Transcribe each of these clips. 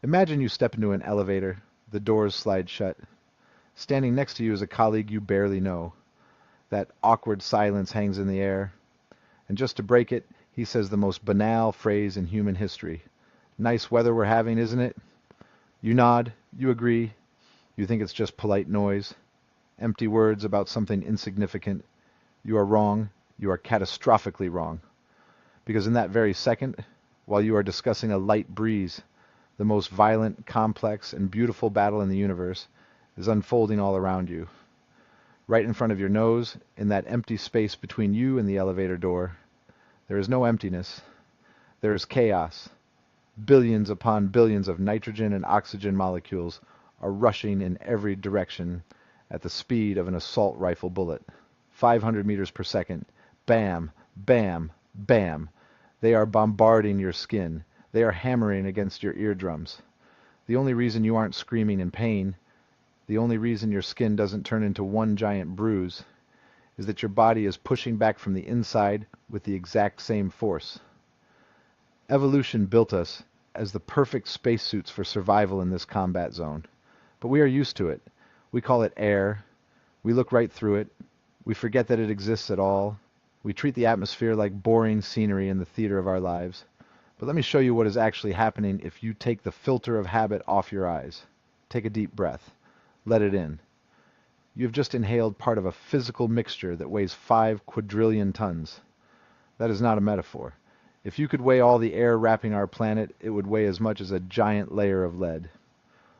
Imagine you step into an elevator, the doors slide shut. Standing next to you is a colleague you barely know. That awkward silence hangs in the air, and just to break it, he says the most banal phrase in human history. "Nice weather we're having, isn't it?" You nod, you agree, you think it's just polite noise, empty words about something insignificant. You are wrong, you are catastrophically wrong. Because in that very second, while you are discussing a light breeze, the most violent, complex, and beautiful battle in the universe is unfolding all around you. Right in front of your nose, in that empty space between you and the elevator door, there is no emptiness. There is chaos. Billions upon billions of nitrogen and oxygen molecules are rushing in every direction at the speed of an assault rifle bullet. 500 meters per second. Bam, bam, bam. They are bombarding your skin. They are hammering against your eardrums. The only reason you aren't screaming in pain, the only reason your skin doesn't turn into one giant bruise, is that your body is pushing back from the inside with the exact same force. Evolution built us as the perfect spacesuits for survival in this combat zone. But we are used to it. We call it air. We look right through it. We forget that it exists at all. We treat the atmosphere like boring scenery in the theater of our lives. But let me show you what is actually happening if you take the filter of habit off your eyes. Take a deep breath. Let it in. You have just inhaled part of a physical mixture that weighs 5 quadrillion tons. That is not a metaphor. If you could weigh all the air wrapping our planet, it would weigh as much as a giant layer of lead.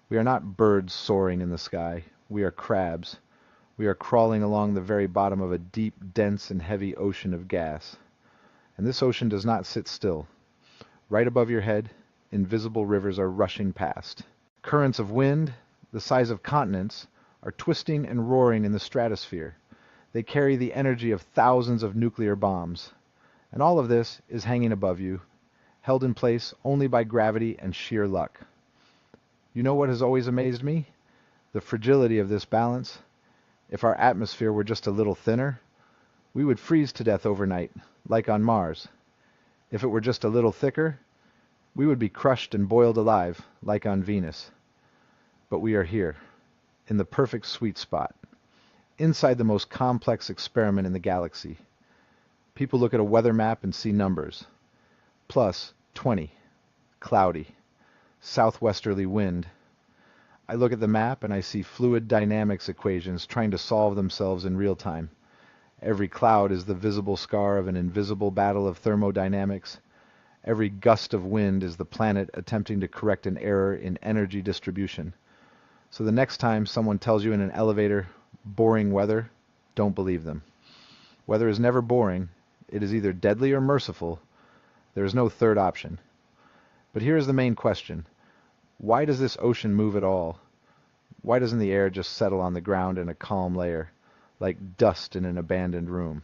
We are not birds soaring in the sky. We are crabs. We are crawling along the very bottom of a deep, dense, and heavy ocean of gas. And this ocean does not sit still. Right above your head, invisible rivers are rushing past. Currents of wind, the size of continents, are twisting and roaring in the stratosphere. They carry the energy of thousands of nuclear bombs. And all of this is hanging above you, held in place only by gravity and sheer luck. You know what has always amazed me? The fragility of this balance. If our atmosphere were just a little thinner, we would freeze to death overnight, like on Mars. If it were just a little thicker, we would be crushed and boiled alive, like on Venus. But we are here, in the perfect sweet spot, inside the most complex experiment in the galaxy. People look at a weather map and see numbers. Plus 20, cloudy, southwesterly wind. I look at the map and I see fluid dynamics equations trying to solve themselves in real time. Every cloud is the visible scar of an invisible battle of thermodynamics. Every gust of wind is the planet attempting to correct an error in energy distribution. So the next time someone tells you in an elevator, boring weather, don't believe them. Weather is never boring. It is either deadly or merciful. There is no third option. But here is the main question. Why does this ocean move at all? Why doesn't the air just settle on the ground in a calm layer, like dust in an abandoned room?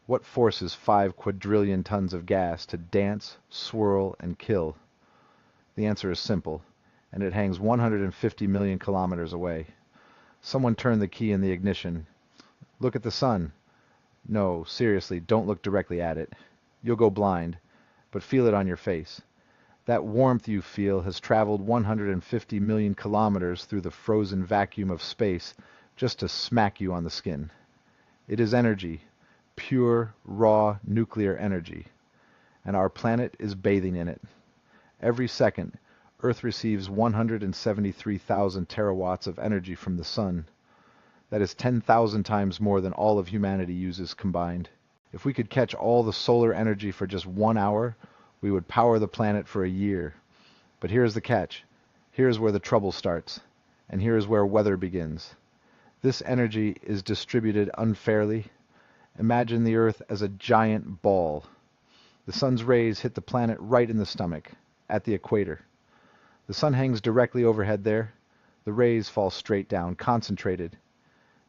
What forces 5 quadrillion tons of gas to dance, swirl, and kill? The answer is simple, and it hangs 150 million kilometers away. Someone turned the key in the ignition. Look at the sun. No, seriously, don't look directly at it. You'll go blind, but feel it on your face. That warmth you feel has traveled 150 million kilometers through the frozen vacuum of space just to smack you on the skin. It is energy, pure, raw, nuclear energy, and our planet is bathing in it. Every second, Earth receives 173,000 terawatts of energy from the sun. That is 10,000 times more than all of humanity uses combined. If we could catch all the solar energy for just 1 hour, we would power the planet for a year. But here's the catch. Here's where the trouble starts. And here is where weather begins. This energy is distributed unfairly. Imagine the Earth as a giant ball. The sun's rays hit the planet right in the stomach, at the equator. The sun hangs directly overhead there. The rays fall straight down, concentrated.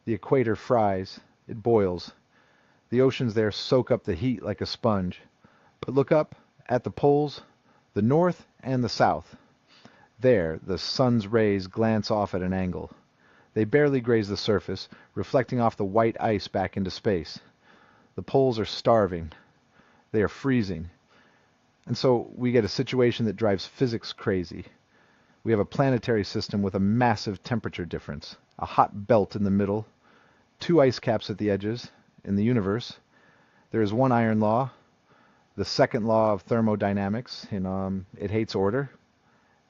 The equator fries. It boils. The oceans there soak up the heat like a sponge. But look up at the poles, the north and the south. There, the sun's rays glance off at an angle. They barely graze the surface, reflecting off the white ice back into space. The poles are starving. They are freezing. And so we get a situation that drives physics crazy. We have a planetary system with a massive temperature difference, a hot belt in the middle, two ice caps at the edges. In the universe, there is one iron law, the second law of thermodynamics. It hates order,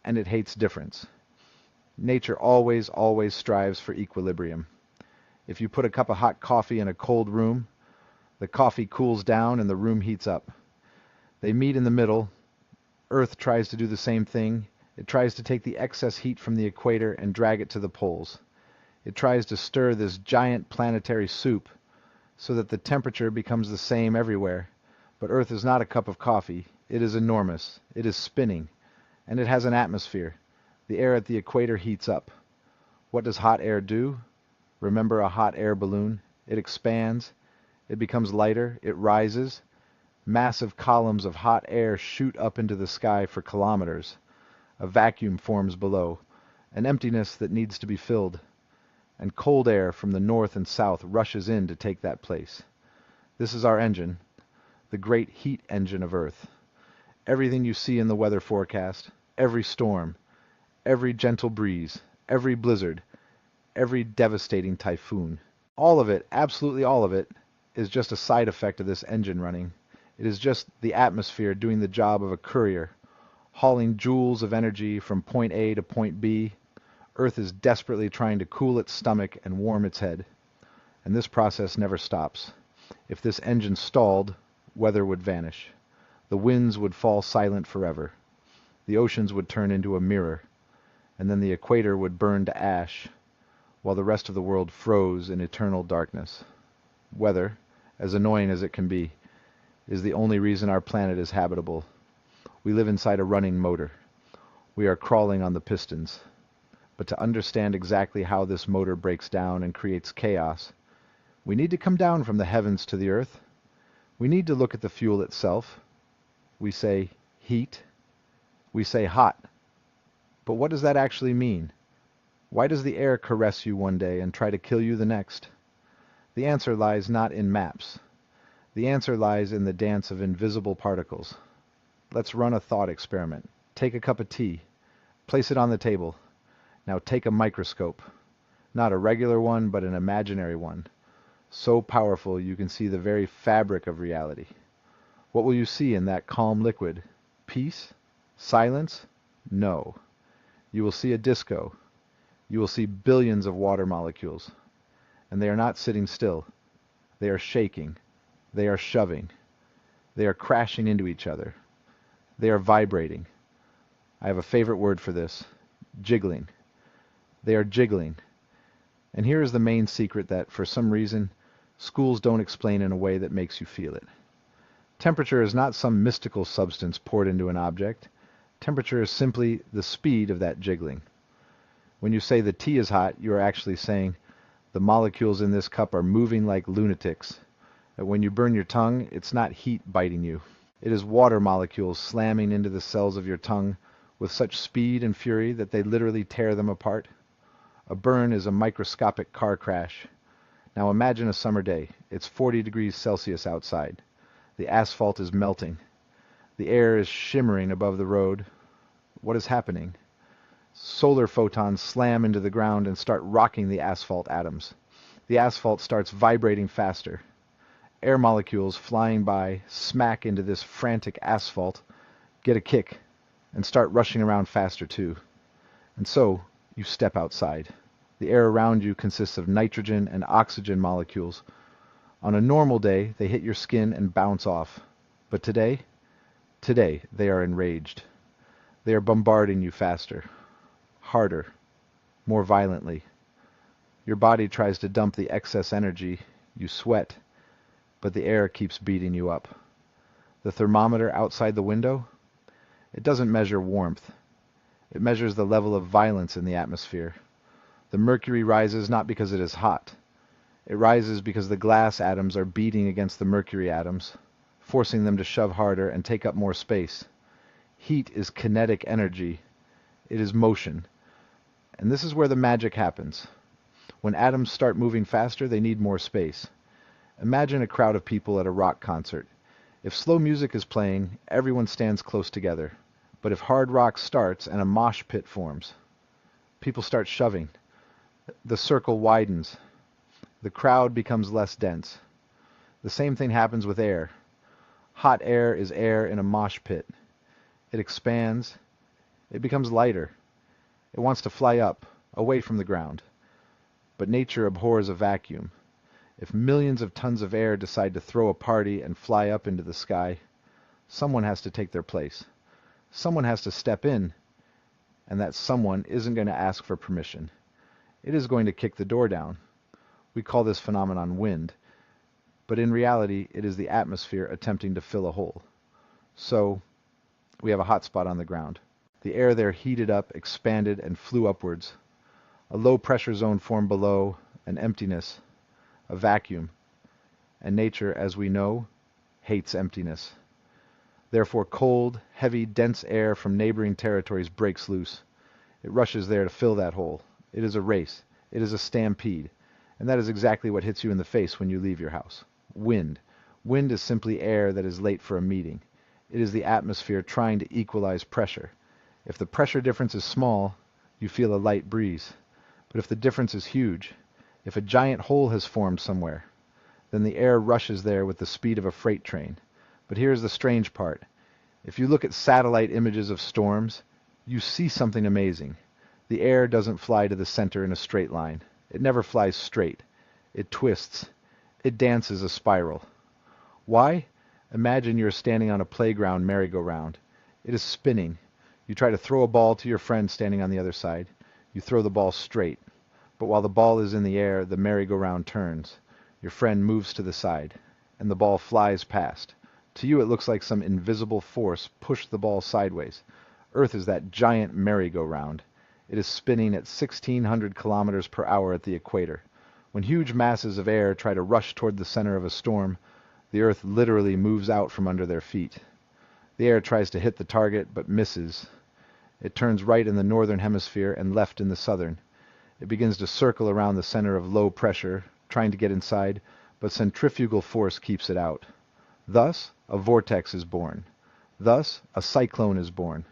and it hates difference. Nature always, always strives for equilibrium. If you put a cup of hot coffee in a cold room, the coffee cools down and the room heats up. They meet in the middle. Earth tries to do the same thing. It tries to take the excess heat from the equator and drag it to the poles. It tries to stir this giant planetary soup so that the temperature becomes the same everywhere. But Earth is not a cup of coffee. It is enormous. It is spinning. And it has an atmosphere. The air at the equator heats up. What does hot air do? Remember a hot air balloon? It expands. It becomes lighter. It rises. Massive columns of hot air shoot up into the sky for kilometers. A vacuum forms below, an emptiness that needs to be filled. And cold air from the north and south rushes in to take that place. This is our engine, the great heat engine of Earth. Everything you see in the weather forecast, every storm, every gentle breeze, every blizzard, every devastating typhoon. All of it, absolutely all of it, is just a side effect of this engine running. It is just the atmosphere doing the job of a courier, hauling joules of energy from point A to point B. Earth is desperately trying to cool its stomach and warm its head. And this process never stops. If this engine stalled, weather would vanish. The winds would fall silent forever. The oceans would turn into a mirror. And then the equator would burn to ash, while the rest of the world froze in eternal darkness. Weather, as annoying as it can be, is the only reason our planet is habitable. We live inside a running motor. We are crawling on the pistons. But to understand exactly how this motor breaks down and creates chaos, we need to come down from the heavens to the earth. We need to look at the fuel itself. We say heat. We say hot. But what does that actually mean? Why does the air caress you one day and try to kill you the next? The answer lies not in maps. The answer lies in the dance of invisible particles. Let's run a thought experiment. Take a cup of tea. Place it on the table. Now take a microscope. Not a regular one, but an imaginary one. So powerful you can see the very fabric of reality. What will you see in that calm liquid? Peace? Silence? No. You will see a disco. You will see billions of water molecules. And they are not sitting still. They are shaking. They are shoving. They are crashing into each other. They are vibrating. I have a favorite word for this. Jiggling. They are jiggling. And here is the main secret that, for some reason, schools don't explain in a way that makes you feel it. Temperature is not some mystical substance poured into an object. Temperature is simply the speed of that jiggling. When you say the tea is hot, you are actually saying the molecules in this cup are moving like lunatics. That when you burn your tongue, it's not heat biting you. It is water molecules slamming into the cells of your tongue with such speed and fury that they literally tear them apart. A burn is a microscopic car crash. Now imagine a summer day. It's 40 degrees Celsius outside. The asphalt is melting. The air is shimmering above the road. What is happening? Solar photons slam into the ground and start rocking the asphalt atoms. The asphalt starts vibrating faster. Air molecules flying by smack into this frantic asphalt, get a kick, and start rushing around faster too. And so, you step outside. The air around you consists of nitrogen and oxygen molecules. On a normal day, they hit your skin and bounce off. But today, they are enraged. They are bombarding you faster, harder, more violently. Your body tries to dump the excess energy. You sweat, but the air keeps beating you up. The thermometer outside the window, it doesn't measure warmth. It measures the level of violence in the atmosphere. The mercury rises not because it is hot. It rises because the glass atoms are beating against the mercury atoms, forcing them to shove harder and take up more space. Heat is kinetic energy. It is motion. And this is where the magic happens. When atoms start moving faster, they need more space. Imagine a crowd of people at a rock concert. If slow music is playing, everyone stands close together. But if hard rock starts and a mosh pit forms, people start shoving. The circle widens. The crowd becomes less dense. The same thing happens with air. Hot air is air in a mosh pit. It expands. It becomes lighter. It wants to fly up, away from the ground. But nature abhors a vacuum. If millions of tons of air decide to throw a party and fly up into the sky, someone has to take their place. Someone has to step in, and that someone isn't going to ask for permission. It is going to kick the door down. We call this phenomenon wind, but in reality it is the atmosphere attempting to fill a hole. So, we have a hot spot on the ground. The air there heated up, expanded, and flew upwards. A low pressure zone formed below, an emptiness, a vacuum. And nature, as we know, hates emptiness. Therefore cold, heavy, dense air from neighboring territories breaks loose. It rushes there to fill that hole. It is a race. It is a stampede. And that is exactly what hits you in the face when you leave your house. Wind. Wind is simply air that is late for a meeting. It is the atmosphere trying to equalize pressure. If the pressure difference is small, you feel a light breeze. But if the difference is huge, if a giant hole has formed somewhere, then the air rushes there with the speed of a freight train. But here's the strange part. If you look at satellite images of storms, you see something amazing. The air doesn't fly to the center in a straight line. It never flies straight. It twists. It dances a spiral. Why? Imagine you're standing on a playground merry-go-round. It is spinning. You try to throw a ball to your friend standing on the other side. You throw the ball straight. But while the ball is in the air, the merry-go-round turns. Your friend moves to the side, and the ball flies past. To you it looks like some invisible force pushed the ball sideways. Earth is that giant merry-go-round. It is spinning at 1,600 kilometers per hour at the equator. When huge masses of air try to rush toward the center of a storm, the Earth literally moves out from under their feet. The air tries to hit the target, but misses. It turns right in the northern hemisphere and left in the southern. It begins to circle around the center of low pressure, trying to get inside, but centrifugal force keeps it out. Thus, a vortex is born. Thus, a cyclone is born.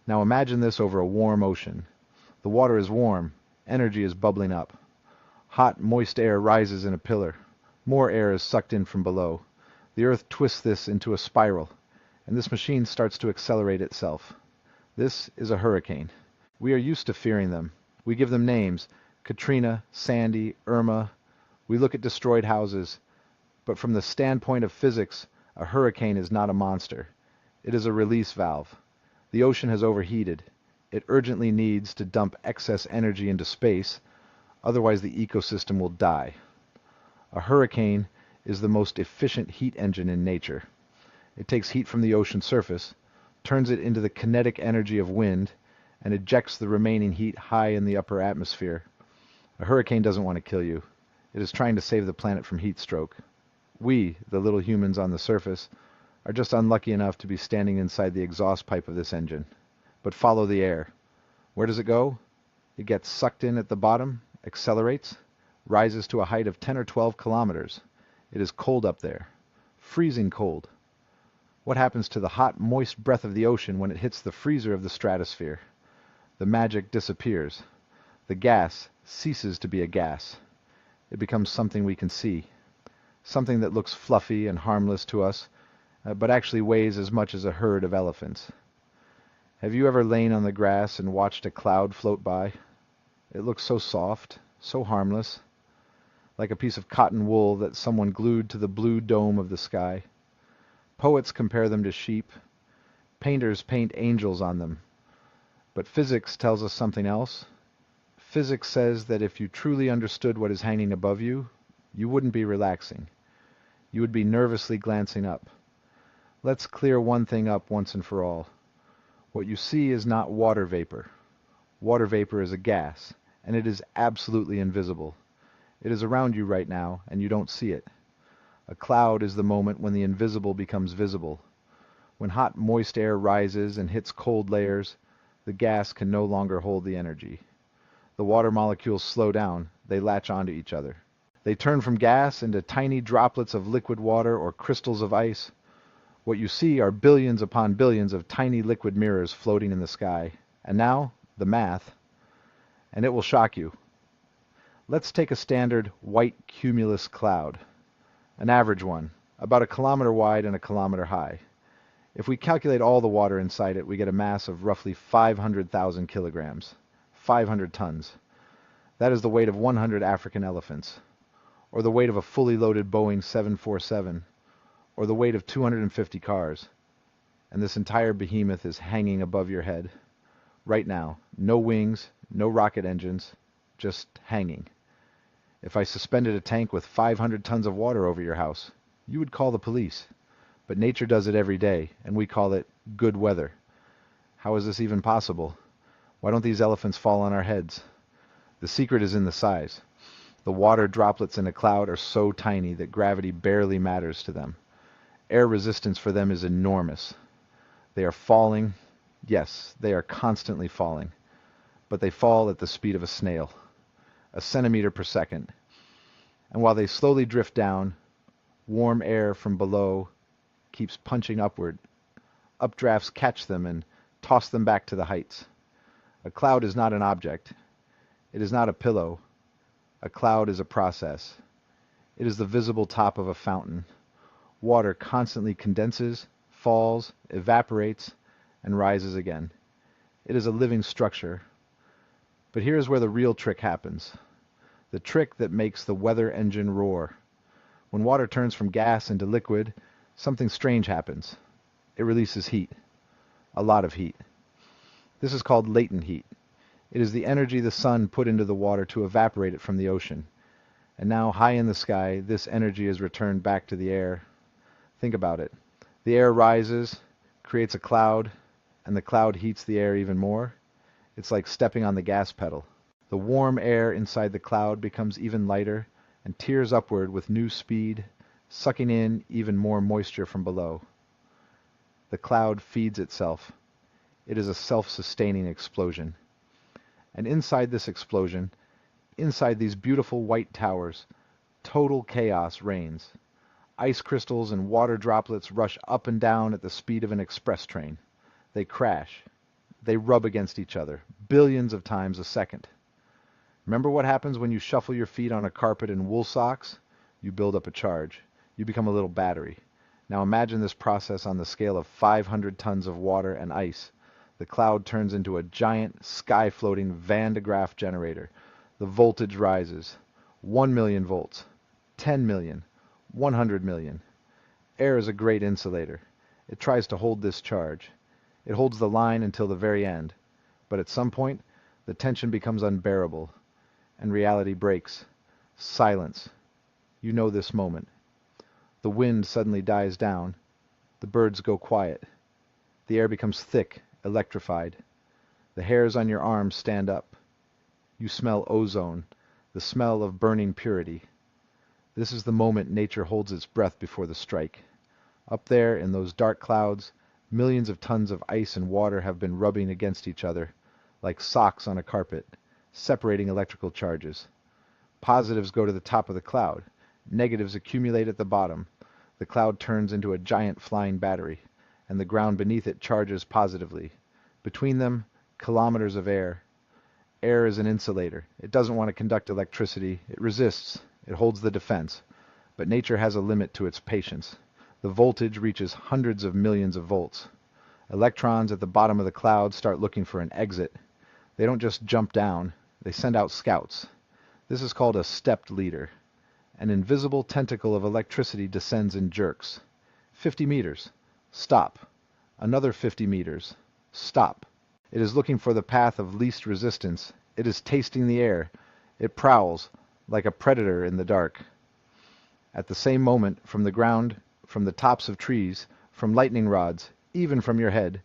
Now imagine this over a warm ocean. The water is warm. Energy is bubbling up. Hot, moist air rises in a pillar. More air is sucked in from below. The Earth twists this into a spiral, and this machine starts to accelerate itself. This is a hurricane. We are used to fearing them. We give them names: Katrina, Sandy, Irma. We look at destroyed houses. But from the standpoint of physics, a hurricane is not a monster. It is a release valve. The ocean has overheated. It urgently needs to dump excess energy into space, otherwise the ecosystem will die. A hurricane is the most efficient heat engine in nature. It takes heat from the ocean surface, turns it into the kinetic energy of wind, and ejects the remaining heat high in the upper atmosphere. A hurricane doesn't want to kill you. It is trying to save the planet from heat stroke. We, the little humans on the surface, are just unlucky enough to be standing inside the exhaust pipe of this engine. But follow the air. Where does it go? It gets sucked in at the bottom, accelerates, rises to a height of 10 or 12 kilometers. It is cold up there. Freezing cold. What happens to the hot, moist breath of the ocean when it hits the freezer of the stratosphere? The magic disappears. The gas ceases to be a gas. It becomes something we can see. Something that looks fluffy and harmless to us, but actually weighs as much as a herd of elephants. Have you ever lain on the grass and watched a cloud float by? It looks so soft, so harmless, like a piece of cotton wool that someone glued to the blue dome of the sky. Poets compare them to sheep. Painters paint angels on them. But physics tells us something else. Physics says that if you truly understood what is hanging above you, you wouldn't be relaxing. You would be nervously glancing up. Let's clear one thing up once and for all. What you see is not water vapor. Water vapor is a gas, and it is absolutely invisible. It is around you right now, and you don't see it. A cloud is the moment when the invisible becomes visible. When hot, moist air rises and hits cold layers, the gas can no longer hold the energy. The water molecules slow down. They latch onto each other. They turn from gas into tiny droplets of liquid water or crystals of ice. What you see are billions upon billions of tiny liquid mirrors floating in the sky. And now, the math, and it will shock you. Let's take a standard white cumulus cloud, an average one, about a kilometer wide and a kilometer high. If we calculate all the water inside it, we get a mass of roughly 500,000 kilograms, 500 tons. That is the weight of 100 African elephants, or the weight of a fully loaded Boeing 747, or the weight of 250 cars. And this entire behemoth is hanging above your head. Right now, no wings, no rocket engines, just hanging. If I suspended a tank with 500 tons of water over your house, you would call the police. But nature does it every day, and we call it good weather. How is this even possible? Why don't these elephants fall on our heads? The secret is in the size. The water droplets in a cloud are so tiny that gravity barely matters to them. Air resistance for them is enormous. They are falling. Yes, they are constantly falling. But they fall at the speed of a snail, a centimeter per second. And while they slowly drift down, warm air from below keeps punching upward. Updrafts catch them and toss them back to the heights. A cloud is not an object. It is not a pillow. A cloud is a process. It is the visible top of a fountain. Water constantly condenses, falls, evaporates, and rises again. It is a living structure. But here is where the real trick happens. The trick that makes the weather engine roar. When water turns from gas into liquid, something strange happens. It releases heat. A lot of heat. This is called latent heat. It is the energy the sun put into the water to evaporate it from the ocean. And now, high in the sky, this energy is returned back to the air. Think about it. The air rises, creates a cloud, and the cloud heats the air even more. It's like stepping on the gas pedal. The warm air inside the cloud becomes even lighter and tears upward with new speed, sucking in even more moisture from below. The cloud feeds itself. It is a self-sustaining explosion. And inside this explosion, inside these beautiful white towers, total chaos reigns. Ice crystals and water droplets rush up and down at the speed of an express train. They crash. They rub against each other, billions of times a second. Remember what happens when you shuffle your feet on a carpet in wool socks? You build up a charge. You become a little battery. Now imagine this process on the scale of 500 tons of water and ice. The cloud turns into a giant, sky-floating Van de Graaff generator. The voltage rises. 1 million volts. 10 million. 100 million. Air is a great insulator. It tries to hold this charge. It holds the line until the very end. But at some point, the tension becomes unbearable, and reality breaks. Silence. You know this moment. The wind suddenly dies down. The birds go quiet. The air becomes thick, electrified. The hairs on your arms stand up. You smell ozone, the smell of burning purity. This is the moment nature holds its breath before the strike. Up there in those dark clouds, millions of tons of ice and water have been rubbing against each other, like socks on a carpet, separating electrical charges. Positives go to the top of the cloud. Negatives accumulate at the bottom. The cloud turns into a giant flying battery, and the ground beneath it charges positively. Between them, kilometers of air. Air is an insulator. It doesn't want to conduct electricity. It resists. It holds the defense. But nature has a limit to its patience. The voltage reaches hundreds of millions of volts. Electrons at the bottom of the cloud start looking for an exit. They don't just jump down. They send out scouts. This is called a stepped leader. An invisible tentacle of electricity descends in jerks. 50 meters. Stop. Another 50 meters. Stop. It is looking for the path of least resistance. It is tasting the air. It prowls, like a predator in the dark. At the same moment, from the ground, from the tops of trees, from lightning rods, even from your head,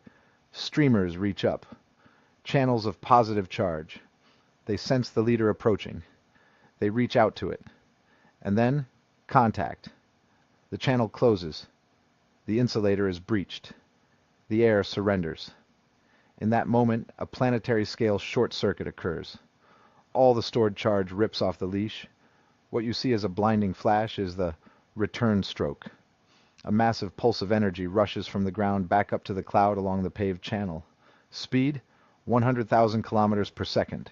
streamers reach up. Channels of positive charge. They sense the leader approaching. They reach out to it. And then, contact. The channel closes. The insulator is breached. The air surrenders. In that moment, a planetary scale short circuit occurs. All the stored charge rips off the leash. What you see as a blinding flash is the return stroke. A massive pulse of energy rushes from the ground back up to the cloud along the paved channel. Speed, 100,000 kilometers per second.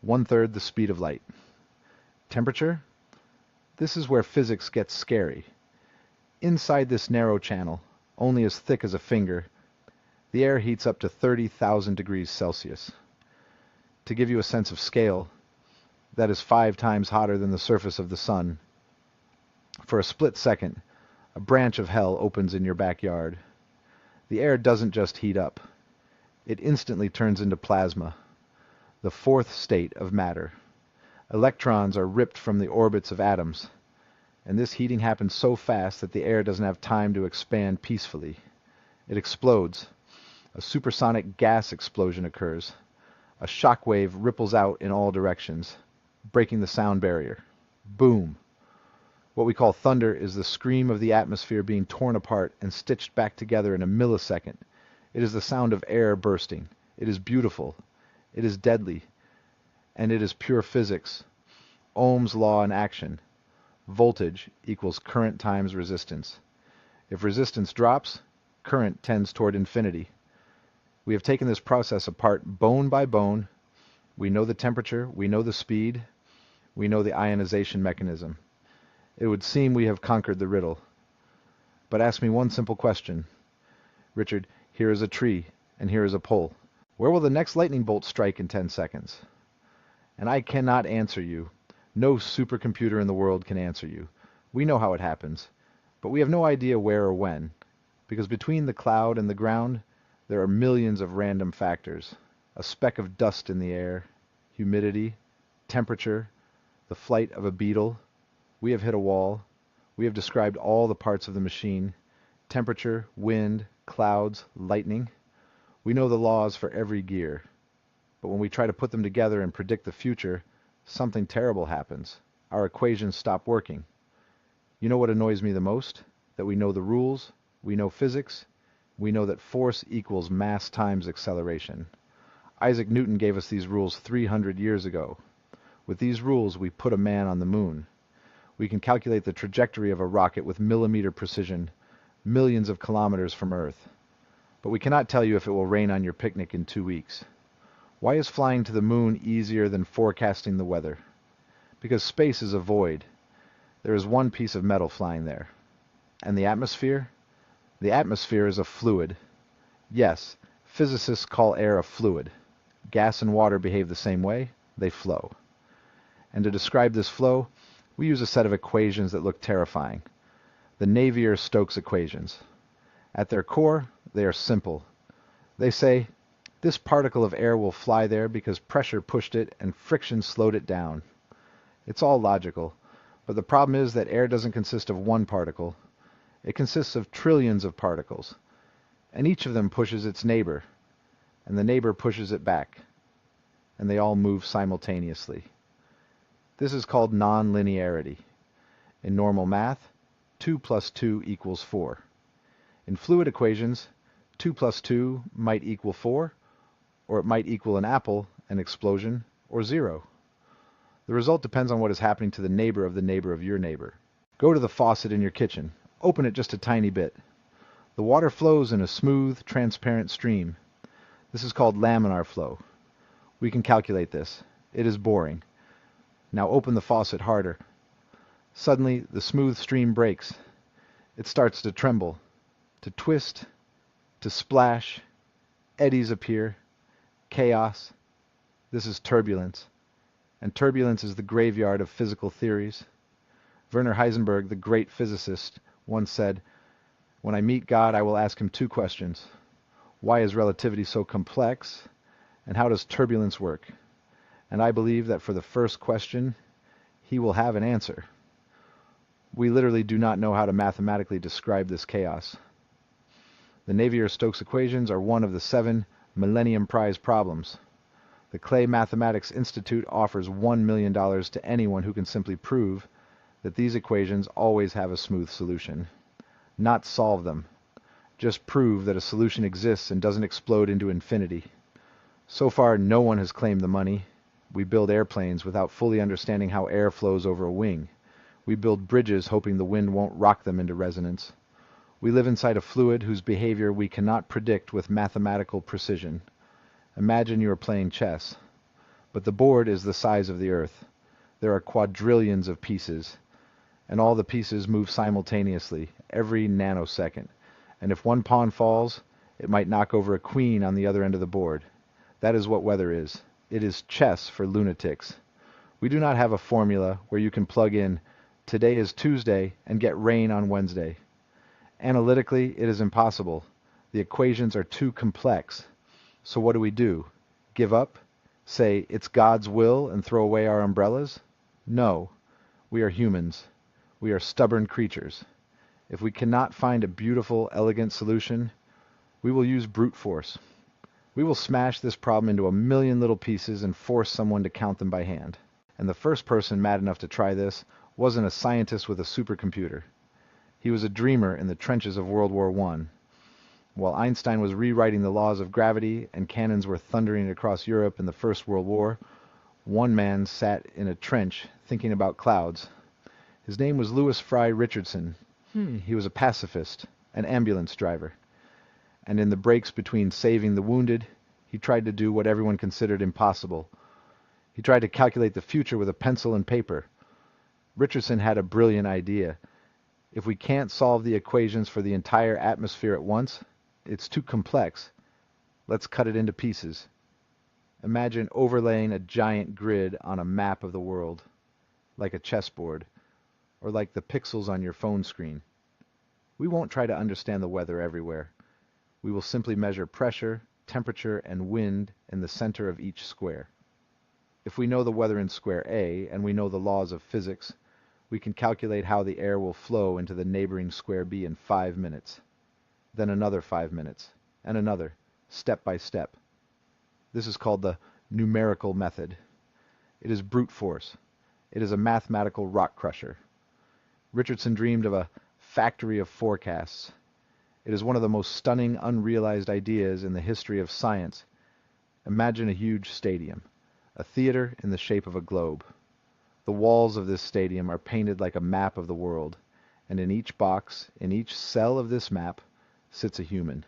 1/3 the speed of light. Temperature? This is where physics gets scary. Inside this narrow channel, only as thick as a finger, the air heats up to 30,000 degrees Celsius. To give you a sense of scale, that is 5 times hotter than the surface of the sun. For a split second, a branch of hell opens in your backyard. The air doesn't just heat up. It instantly turns into plasma, the fourth state of matter. Electrons are ripped from the orbits of atoms, and this heating happens so fast that the air doesn't have time to expand peacefully. It explodes. A supersonic gas explosion occurs. A shock wave ripples out in all directions, breaking the sound barrier. Boom! What we call thunder is the scream of the atmosphere being torn apart and stitched back together in a millisecond. It is the sound of air bursting. It is beautiful. It is deadly. And it is pure physics. Ohm's law in action. Voltage equals current times resistance. If resistance drops, current tends toward infinity. We have taken this process apart bone by bone. We know the temperature, we know the speed, we know the ionization mechanism. It would seem we have conquered the riddle. But ask me one simple question. Richard, here is a tree, and here is a pole. Where will the next lightning bolt strike in 10 seconds? And I cannot answer you. No supercomputer in the world can answer you. We know how it happens, but we have no idea where or when, because between the cloud and the ground, there are millions of random factors. A speck of dust in the air, humidity, temperature, the flight of a beetle. We have hit a wall. We have described all the parts of the machine. Temperature, wind, clouds, lightning. We know the laws for every gear. But when we try to put them together and predict the future, something terrible happens. Our equations stop working. You know what annoys me the most? That we know the rules, we know physics, we know that force equals mass times acceleration. Isaac Newton gave us these rules 300 years ago. With these rules, we put a man on the moon. We can calculate the trajectory of a rocket with millimeter precision, millions of kilometers from Earth. But we cannot tell you if it will rain on your picnic in 2 weeks. Why is flying to the moon easier than forecasting the weather? Because space is a void. There is one piece of metal flying there. And the atmosphere? The atmosphere is a fluid. Yes, physicists call air a fluid. Gas and water behave the same way. They flow. And to describe this flow, we use a set of equations that look terrifying. The Navier-Stokes equations. At their core, they are simple. They say, this particle of air will fly there because pressure pushed it and friction slowed it down. It's all logical, but the problem is that air doesn't consist of one particle. It consists of trillions of particles, and each of them pushes its neighbor, and the neighbor pushes it back, and they all move simultaneously. This is called nonlinearity. In normal math, 2 plus 2 equals 4. In fluid equations, 2 plus 2 might equal 4, or it might equal an apple, an explosion, or 0. The result depends on what is happening to the neighbor of your neighbor. Go to the faucet in your kitchen. Open it just a tiny bit. The water flows in a smooth, transparent stream. This is called laminar flow. We can calculate this. It is boring. Now open the faucet harder. Suddenly, the smooth stream breaks. It starts to tremble, to twist, to splash. Eddies appear. Chaos. This is turbulence. And turbulence is the graveyard of physical theories. Werner Heisenberg, the great physicist, once said, "When I meet God, I will ask him 2 questions. Why is relativity so complex? And how does turbulence work?" And I believe that for the first question, he will have an answer. We literally do not know how to mathematically describe this chaos. The Navier-Stokes equations are one of the 7 Millennium Prize problems. The Clay Mathematics Institute offers $1 million to anyone who can simply prove that these equations always have a smooth solution. Not solve them. Just prove that a solution exists and doesn't explode into infinity. So far, no one has claimed the money. We build airplanes without fully understanding how air flows over a wing. We build bridges hoping the wind won't rock them into resonance. We live inside a fluid whose behavior we cannot predict with mathematical precision. Imagine you are playing chess, but the board is the size of the Earth. There are quadrillions of pieces, and all the pieces move simultaneously, every nanosecond. And if one pawn falls, it might knock over a queen on the other end of the board. That is what weather is. It is chess for lunatics. We do not have a formula where you can plug in, today is Tuesday, and get rain on Wednesday. Analytically, it is impossible. The equations are too complex. So what do? Give up? Say, it's God's will and throw away our umbrellas? No. We are humans. We are stubborn creatures. If we cannot find a beautiful, elegant solution, we will use brute force. We will smash this problem into a million little pieces and force someone to count them by hand. And the first person mad enough to try this wasn't a scientist with a supercomputer. He was a dreamer in the trenches of World War I. While Einstein was rewriting the laws of gravity and cannons were thundering across Europe in the First World War, one man sat in a trench thinking about clouds. His name was Louis Fry Richardson. He was a pacifist, an ambulance driver. And in the breaks between saving the wounded, he tried to do what everyone considered impossible. He tried to calculate the future with a pencil and paper. Richardson had a brilliant idea. If we can't solve the equations for the entire atmosphere at once, it's too complex. Let's cut it into pieces. Imagine overlaying a giant grid on a map of the world, like a chessboard, or like the pixels on your phone screen. We won't try to understand the weather everywhere. We will simply measure pressure, temperature, and wind in the center of each square. If we know the weather in square A, and we know the laws of physics, we can calculate how the air will flow into the neighboring square B in 5 minutes. Then another 5 minutes, and another, step by step. This is called the numerical method. It is brute force. It is a mathematical rock crusher. Richardson dreamed of a factory of forecasts. It is one of the most stunning, unrealized ideas in the history of science. Imagine a huge stadium, a theater in the shape of a globe. The walls of this stadium are painted like a map of the world, and in each box, in each cell of this map, sits a human.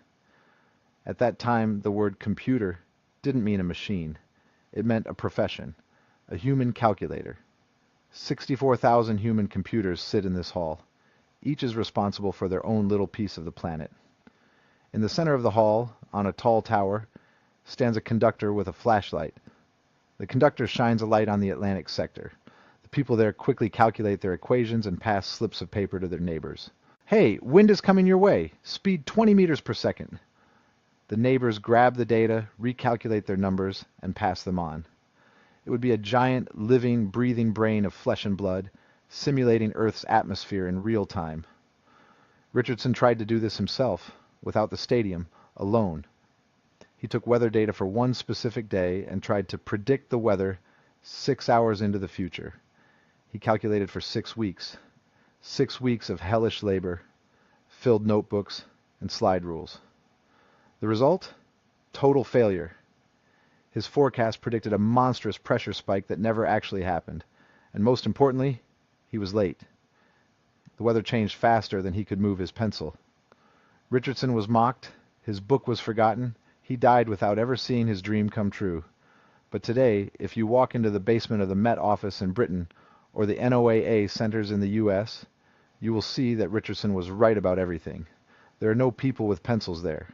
At that time, the word computer didn't mean a machine. It meant a profession, a human calculator. 64,000 human computers sit in this hall. Each is responsible for their own little piece of the planet. In the center of the hall, on a tall tower, stands a conductor with a flashlight. The conductor shines a light on the Atlantic sector. The people there quickly calculate their equations and pass slips of paper to their neighbors. Hey, wind is coming your way. Speed 20 meters per second. The neighbors grab the data, recalculate their numbers, and pass them on. It would be a giant, living, breathing brain of flesh and blood, simulating Earth's atmosphere in real time. Richardson tried to do this himself, without the stadium, alone. He took weather data for one specific day and tried to predict the weather 6 hours into the future. He calculated for 6 weeks. 6 weeks of hellish labor, filled notebooks, and slide rules. The result? Total failure. His forecast predicted a monstrous pressure spike that never actually happened. And most importantly, he was late. The weather changed faster than he could move his pencil. Richardson was mocked, his book was forgotten, he died without ever seeing his dream come true. But today, if you walk into the basement of the Met Office in Britain or the NOAA centers in the US, you will see that Richardson was right about everything. There are no people with pencils there.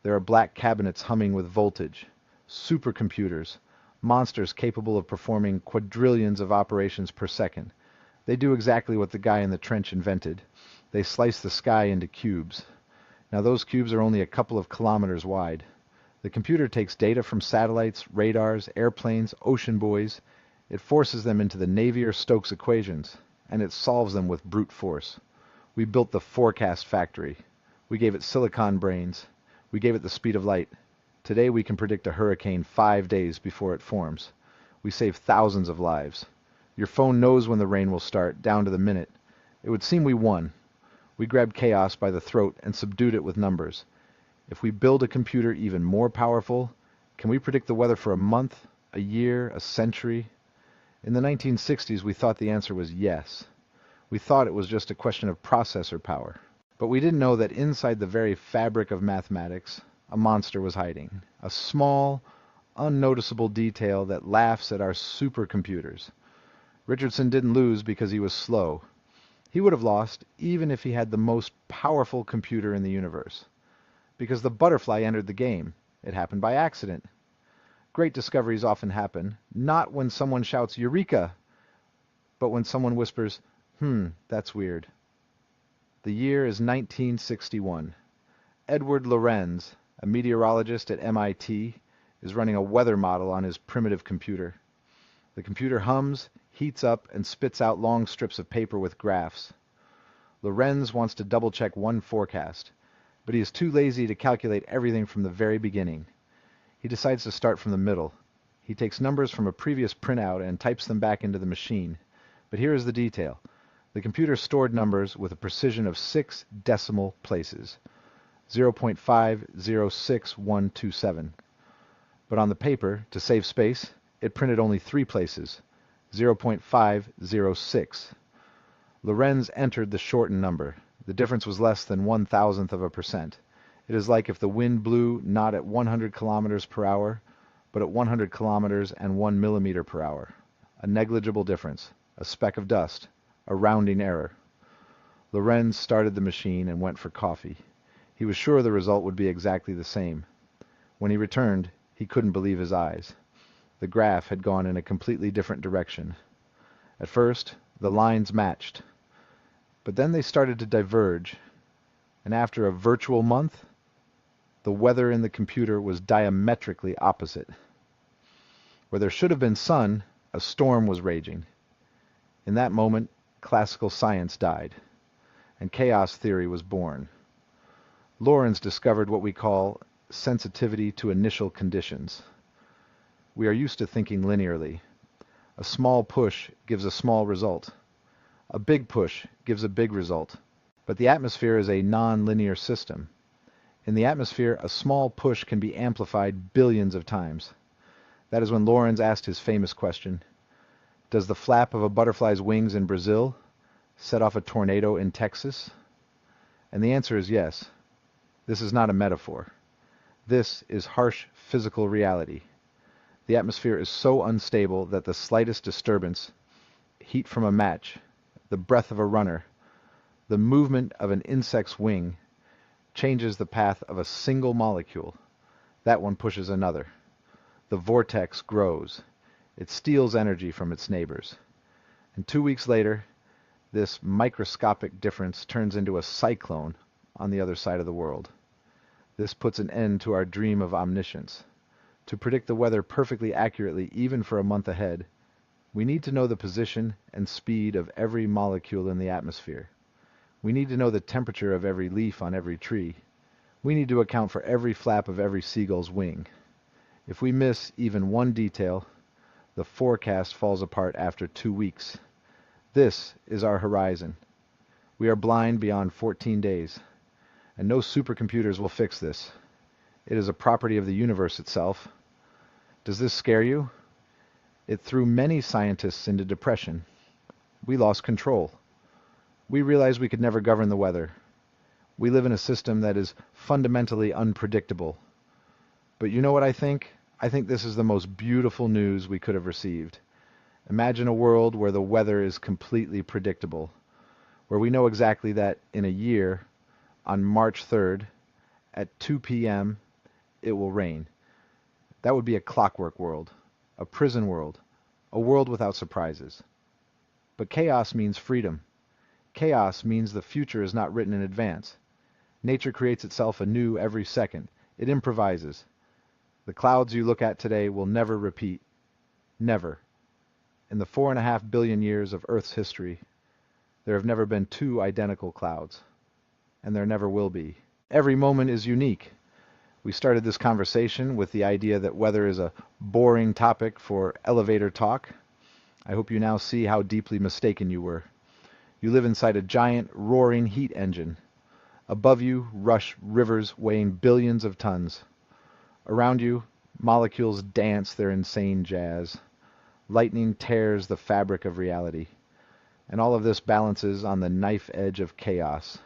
There are black cabinets humming with voltage, supercomputers, monsters capable of performing quadrillions of operations per second. They do exactly what the guy in the trench invented. They slice the sky into cubes. Now those cubes are only a couple of kilometers wide. The computer takes data from satellites, radars, airplanes, ocean buoys. It forces them into the Navier-Stokes equations, and it solves them with brute force. We built the forecast factory. We gave it silicon brains. We gave it the speed of light. Today we can predict a hurricane 5 days before it forms. We save thousands of lives. Your phone knows when the rain will start, down to the minute. It would seem we won. We grabbed chaos by the throat and subdued it with numbers. If we build a computer even more powerful, can we predict the weather for a month, a year, a century? In the 1960s, we thought the answer was yes. We thought it was just a question of processor power. But we didn't know that inside the very fabric of mathematics, a monster was hiding. A small, unnoticeable detail that laughs at our supercomputers. Richardson didn't lose because he was slow. He would have lost even if he had the most powerful computer in the universe. Because the butterfly entered the game. It happened by accident. Great discoveries often happen, not when someone shouts, "Eureka!" but when someone whispers, that's weird. The year is 1961. Edward Lorenz, a meteorologist at MIT, is running a weather model on his primitive computer. The computer hums, heats up, and spits out long strips of paper with graphs. Lorenz wants to double-check one forecast, but he is too lazy to calculate everything from the very beginning. He decides to start from the middle. He takes numbers from a previous printout and types them back into the machine. But here is the detail. The computer stored numbers with a precision of 6 decimal places, 0.506127. But on the paper, to save space, it printed only 3 places, 0.506. Lorenz entered the shortened number. The difference was less than 1,000th of a percent. It is like if the wind blew not at 100 kilometers per hour, but at 100 kilometers and 1 millimeter per hour. A negligible difference, a speck of dust, a rounding error. Lorenz started the machine and went for coffee. He was sure the result would be exactly the same. When he returned, he couldn't believe his eyes. The graph had gone in a completely different direction. At first, the lines matched, but then they started to diverge, and after a virtual month, the weather in the computer was diametrically opposite. Where there should have been sun, a storm was raging. In that moment, classical science died, and chaos theory was born. Lorenz discovered what we call sensitivity to initial conditions. We are used to thinking linearly. A small push gives a small result. A big push gives a big result. But the atmosphere is a non-linear system. In the atmosphere, a small push can be amplified billions of times. That is when Lorenz asked his famous question, does the flap of a butterfly's wings in Brazil set off a tornado in Texas? And the answer is yes. This is not a metaphor. This is harsh physical reality. The atmosphere is so unstable that the slightest disturbance, heat from a match, the breath of a runner, the movement of an insect's wing, changes the path of a single molecule. That one pushes another. The vortex grows. It steals energy from its neighbors. And 2 weeks later, this microscopic difference turns into a cyclone on the other side of the world. This puts an end to our dream of omniscience. To predict the weather perfectly accurately, even for a month ahead, we need to know the position and speed of every molecule in the atmosphere. We need to know the temperature of every leaf on every tree. We need to account for every flap of every seagull's wing. If we miss even one detail, the forecast falls apart after 2 weeks. This is our horizon. We are blind beyond 14 days, and no supercomputers will fix this. It is a property of the universe itself. Does this scare you? It threw many scientists into depression. We lost control. We realized we could never govern the weather. We live in a system that is fundamentally unpredictable. But you know what I think? I think this is the most beautiful news we could have received. Imagine a world where the weather is completely predictable, where we know exactly that in a year, on March 3rd, at 2 p.m., it will rain. That would be a clockwork world, a prison world, a world without surprises. But chaos means freedom. Chaos means the future is not written in advance. Nature creates itself anew every second. It improvises. The clouds you look at today will never repeat. Never. In the 4.5 billion years of Earth's history, there have never been 2 identical clouds. And there never will be. Every moment is unique. We started this conversation with the idea that weather is a boring topic for elevator talk. I hope you now see how deeply mistaken you were. You live inside a giant, roaring heat engine. Above you rush rivers weighing billions of tons. Around you, molecules dance their insane jazz. Lightning tears the fabric of reality. And all of this balances on the knife edge of chaos.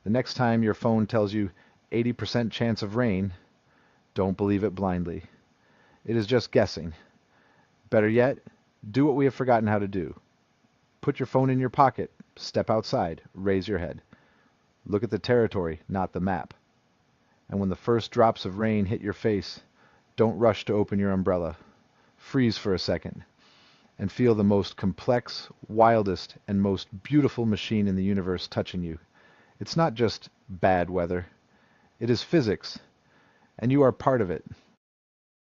The next time your phone tells you 80% chance of rain, don't believe it blindly. It is just guessing. Better yet, do what we have forgotten how to do. Put your phone in your pocket, step outside, raise your head. Look at the territory, not the map. And when the first drops of rain hit your face, don't rush to open your umbrella. Freeze for a second and feel the most complex, wildest, and most beautiful machine in the universe touching you. It's not just bad weather. It is physics, and you are part of it.